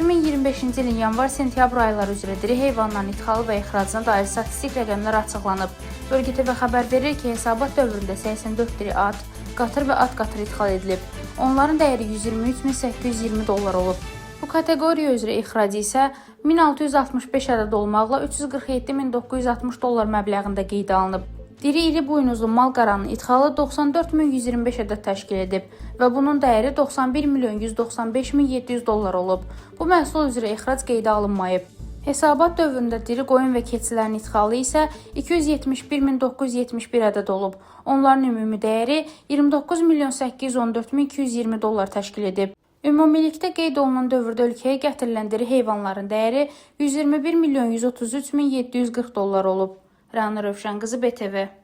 2025-ci ilin yanvar-sentyabr ayları üzrə diri heyvanların idxalı və ixracına dair statistik rəqəmlər açıqlanıb. Bölgə TV xəbər verir ki, hesabat dövründə 84 diri at, qatır və at qatır idxal edilib. Onların dəyəri $123.820 olub. Bu kateqoriya üzrə ixracı isə 1665 ədəd olmaqla $347.960 məbləğində qeydə alınıb. Diri iri buynuzlu mal qaranın idxalı 94.125 ədəd təşkil edib və bunun dəyəri $91.195.700 olub. Bu məhsul üzrə ixrac qeydə alınmayıb. Hesabat dövründə diri qoyun və keçilərin idxalı isə 271.971 ədəd olub. Onların ümumi dəyəri $29.814.220 təşkil edib. Ümumilikdə qeyd olunan dövrdə ölkəyə gətirilən diri heyvanların dəyəri $121.133.740 olub. Rəna Rövşənqızı, BTV.